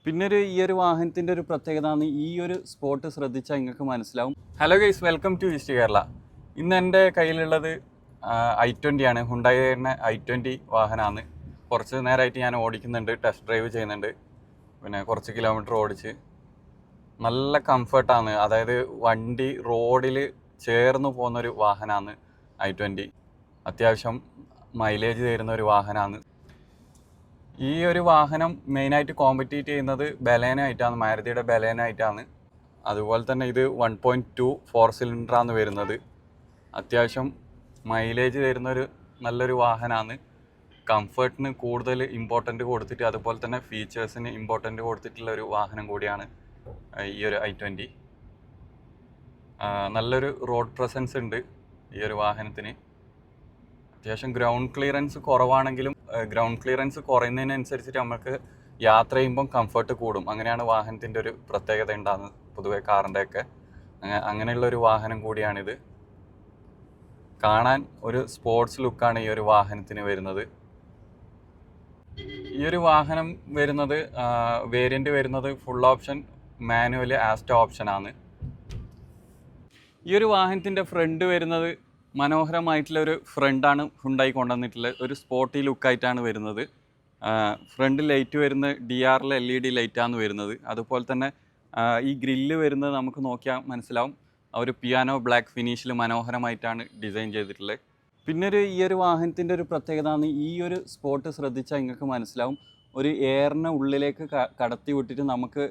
പിന്നെ ഈ ഒരു വാഹനത്തിൻ്റെ ഒരു പ്രത്യേകത ഈ ഒരു സ്പോട്ട് ശ്രദ്ധിച്ചാൽ നിങ്ങൾക്ക് മനസ്സിലാവും. Hello guys, welcome to east Kerala. ഇന്ന് എൻ്റെ കയ്യിലുള്ളത് i20 ആണ്. ഹുണ്ടായിയുടെ i20 വാഹനമാണ്. കുറച്ച് നേരമായിട്ട് ഞാൻ ഓടിക്കുന്നുണ്ട്, ടെസ്റ്റ് ഡ്രൈവ് ചെയ്യുന്നുണ്ട്. പിന്നെ കുറച്ച് കിലോമീറ്റർ ഓടിച്ച് നല്ല കംഫർട്ടാണ്. അതായത് വണ്ടി റോഡിൽ ചേർന്ന് പോകുന്നൊരു വാഹനമാണ് i20. അത്യാവശ്യം മൈലേജ് തരുന്ന ഒരു വാഹനമാണ്. ഈ ഒരു വാഹനം മെയിനായിട്ട് കോമ്പറ്റീറ്റ് ചെയ്യുന്നത് ബലേനോ ആയിട്ടാണ്, മാരുതിയുടെ ബലേനോ ആയിട്ടാണ്. അതുപോലെ തന്നെ ഇത് 1.2 4 സിലിണ്ടറാണ് വരുന്നത്. അത്യാവശ്യം മൈലേജ് തരുന്നൊരു നല്ലൊരു വാഹനമാണ്. കംഫർട്ടിന് കൂടുതൽ ഇമ്പോർട്ടൻ്റ് കൊടുത്തിട്ട് അതുപോലെ തന്നെ ഫീച്ചേഴ്സിന് ഇമ്പോർട്ടൻ്റ് കൊടുത്തിട്ടുള്ള ഒരു വാഹനം കൂടിയാണ് ഈ ഒരു i20. നല്ലൊരു റോഡ് പ്രസൻസ് ഉണ്ട് ഈ ഒരു വാഹനത്തിന്. അത്യാവശ്യം ഗ്രൗണ്ട് ക്ലിയറൻസ് കുറവാണെങ്കിലും ഗ്രൗണ്ട് ക്ലിയറൻസ് കുറയുന്നതിനനുസരിച്ചിട്ട് നമുക്ക് യാത്ര ചെയ്യുമ്പം കംഫർട്ട് കൂടും. അങ്ങനെയാണ് വാഹനത്തിൻ്റെ ഒരു പ്രത്യേകത ഉണ്ടാകുന്നത്. പൊതുവെ കാറിൻ്റെയൊക്കെ അങ്ങനെയുള്ളൊരു വാഹനം കൂടിയാണിത്. കാണാൻ ഒരു സ്പോർട്സ് ലുക്കാണ് ഈ ഒരു വാഹനത്തിന് വരുന്നത്. ഈ ഒരു വാഹനം വരുന്നത് വേരിയൻ്റ് വരുന്നത് ഫുൾ ഓപ്ഷൻ മാനുവൽ ആസ്റ്റോ ഓപ്ഷനാണ്. ഈ ഒരു വാഹനത്തിൻ്റെ ഫ്രണ്ട് വരുന്നത് മനോഹരമായിട്ടുള്ളൊരു ഫ്രണ്ടാണ് ഹുണ്ടായി കൊണ്ടുവന്നിട്ടുള്ളത്. ഒരു സ്പോർട്ടി ലുക്കായിട്ടാണ് വരുന്നത്. ഫ്രണ്ട് ലൈറ്റ് വരുന്ന DRL LED ലൈറ്റാണ് വരുന്നത്. അതുപോലെ തന്നെ ഈ ഗ്രില്ല് വരുന്നത് നമുക്ക് നോക്കിയാൽ മനസ്സിലാവും, ഒരു പിയാനോ ബ്ലാക്ക് ഫിനിഷിൽ മനോഹരമായിട്ടാണ് ഡിസൈൻ ചെയ്തിട്ടുള്ളത്. പിന്നെ ഈ ഒരു വാഹനത്തിൻ്റെ ഒരു പ്രത്യേകത ഈ ഒരു സ്പോട്ട് ശ്രദ്ധിച്ചാൽ നിങ്ങൾക്ക് മനസ്സിലാവും, ഒരു എയറിനെ ഉള്ളിലേക്ക് കടത്തി വിട്ടിട്ട് നമുക്ക്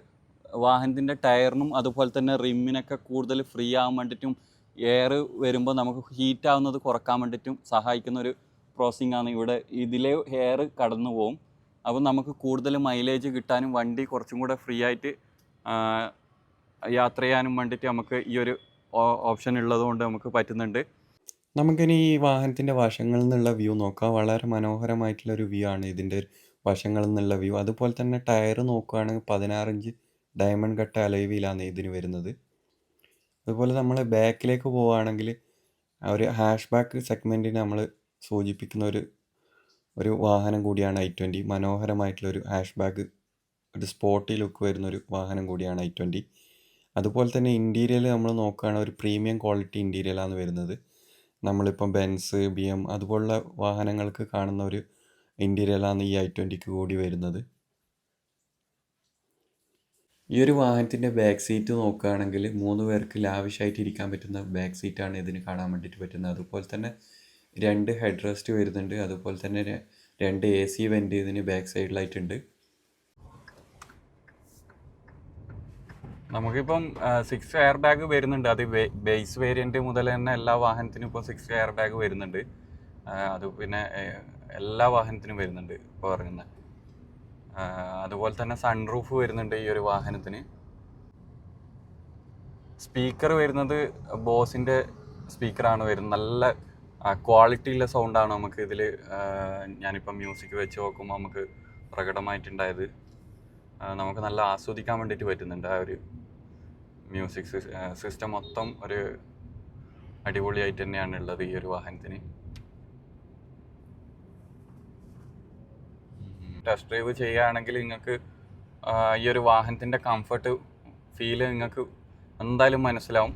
വാഹനത്തിൻ്റെ ടയറിനും അതുപോലെ തന്നെ റിമ്മിനൊക്കെ കൂടുതൽ ഫ്രീ ആകാൻ വേണ്ടിയിട്ടും എയർ വരുമ്പോൾ നമുക്ക് ഹീറ്റ് ആവുന്നത് കുറക്കാൻ വേണ്ടിയിട്ടും സഹായിക്കുന്ന ഒരു പ്രോസസ്സിംഗ് ആണ് ഇവിടെ. ഇതിലെ എയർ കടന്നു പോകും. അപ്പോൾ നമുക്ക് കൂടുതൽ മൈലേജ് കിട്ടാനും വണ്ടി കുറച്ചും കൂടെ ഫ്രീ ആയിട്ട് യാത്ര ചെയ്യാനും വേണ്ടിയിട്ട് നമുക്ക് ഈ ഒരു ഓപ്ഷൻ ഉള്ളതുകൊണ്ട് നമുക്ക് പറ്റുന്നുണ്ട്. നമുക്കിനി ഈ വാഹനത്തിൻ്റെ വശങ്ങളിൽ നിന്നുള്ള വ്യൂ നോക്കാം. വളരെ മനോഹരമായിട്ടുള്ളൊരു വ്യൂ ആണ് ഇതിൻ്റെ വശങ്ങളിൽ നിന്നുള്ള വ്യൂ. അതുപോലെ തന്നെ ടയർ നോക്കുകയാണെങ്കിൽ 16 ഇഞ്ച് ഡയമണ്ട് കട്ട് അലോയ് വീലാണ് ഇതിന് വരുന്നത്. അതുപോലെ നമ്മൾ ബാക്കിലേക്ക് പോവുകയാണെങ്കിൽ ഒരു ഹാഷ് ബാക്ക് സെഗ്മെൻറ്റിന് നമ്മൾ സൂചിപ്പിക്കുന്ന ഒരു വാഹനം കൂടിയാണ് i20. മനോഹരമായിട്ടുള്ളൊരു ഹാഷ് ബാക്ക്, ഒരു സ്പോർട്ടി ലുക്ക് വരുന്നൊരു വാഹനം കൂടിയാണ് i20. അതുപോലെ തന്നെ ഇൻറ്റീരിയൽ നമ്മൾ നോക്കുകയാണെങ്കിൽ ഒരു പ്രീമിയം ക്വാളിറ്റി ഇൻറ്റീരിയലാണ് വരുന്നത്. നമ്മളിപ്പം ബെൻസ്, BM അതുപോലുള്ള വാഹനങ്ങൾക്ക് കാണുന്ന ഒരു ഇൻറ്റീരിയലാണ് ഈ i20ക്ക് കൂടി വരുന്നത്. ഈ ഒരു വാഹനത്തിൻ്റെ ബാക്ക് സീറ്റ് നോക്കുകയാണെങ്കിൽ 3 പേർക്ക് ലാവിഷായിട്ട് ഇരിക്കാൻ പറ്റുന്ന ബാക്ക് സീറ്റാണ് ഇതിന് കാണാൻ വേണ്ടിയിട്ട് പറ്റുന്നത്. അതുപോലെ തന്നെ 2 ഹെഡ് റെസ്റ്റ് വരുന്നുണ്ട്. അതുപോലെ തന്നെ 2 AC വെൻറ്റ് ഇതിന് ബാക്ക് സൈഡിലായിട്ടുണ്ട്. നമുക്കിപ്പം 6 എയർ ബാഗ് വരുന്നുണ്ട്. അത് ബേസ് വേരിയൻറ്റ് മുതൽ തന്നെ എല്ലാ വാഹനത്തിനും ഇപ്പോൾ 6 എയർ ബാഗ് വരുന്നുണ്ട്. അത് പിന്നെ എല്ലാ വാഹനത്തിനും വരുന്നുണ്ട് ഇപ്പോൾ ഇറങ്ങുന്ന. അതുപോലെ തന്നെ സൺറൂഫ് വരുന്നുണ്ട് ഈ ഒരു വാഹനത്തിന്. സ്പീക്കർ വരുന്നത് ബോസിൻ്റെ സ്പീക്കറാണ് വരുന്നത്. നല്ല ക്വാളിറ്റിയുള്ള സൗണ്ടാണ് നമുക്ക് ഇതിൽ. ഞാനിപ്പം മ്യൂസിക് വെച്ച് നോക്കുമ്പോൾ നമുക്ക് പ്രകടമായിട്ടുണ്ടായത്. നമുക്ക് നല്ല ആസ്വദിക്കാൻ വേണ്ടിയിട്ട് പറ്റുന്നുണ്ട്. ആ ഒരു മ്യൂസിക് സിസ്റ്റം മൊത്തം ഒരു അടിപൊളിയായിട്ട് തന്നെയാണ് ഉള്ളത് ഈ ഒരു വാഹനത്തിന്. ടെസ്റ്റ് ഡ്രൈവ് ചെയ്യുകയാണെങ്കിൽ നിങ്ങൾക്ക് ഈ ഒരു വാഹനത്തിൻ്റെ കംഫർട്ട് ഫീല് നിങ്ങൾക്ക് എന്തായാലും മനസ്സിലാവും.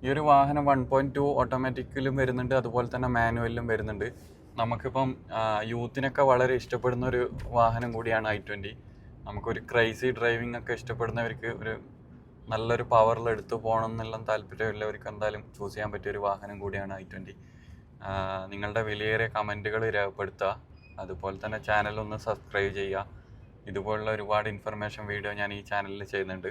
ഈ ഒരു വാഹനം 1.2 ഓട്ടോമാറ്റിക്കിലും വരുന്നുണ്ട്, അതുപോലെ തന്നെ മാനുവലിലും വരുന്നുണ്ട്. നമുക്കിപ്പം യൂത്തിനൊക്കെ വളരെ ഇഷ്ടപ്പെടുന്ന ഒരു വാഹനം കൂടിയാണ് i20. നമുക്കൊരു ക്രൈസി ഡ്രൈവിംഗ് ഒക്കെ ഇഷ്ടപ്പെടുന്നവർക്ക്, ഒരു നല്ലൊരു പവറിൽ എടുത്തു പോകണം എന്നുള്ള താല്പര്യമുള്ളവർക്ക് എന്തായാലും ചൂസ് ചെയ്യാൻ പറ്റിയൊരു വാഹനം കൂടിയാണ് i20. നിങ്ങളുടെ വിലയേറിയ കമൻറ്റുകൾ രേഖപ്പെടുത്തുക. അതുപോലെ തന്നെ ചാനലൊന്ന് സബ്സ്ക്രൈബ് ചെയ്യുക. ഇതുപോലുള്ള ഒരുപാട് ഇൻഫർമേഷൻ വീഡിയോ ഞാൻ ഈ ചാനലിൽ ചെയ്യുന്നുണ്ട്.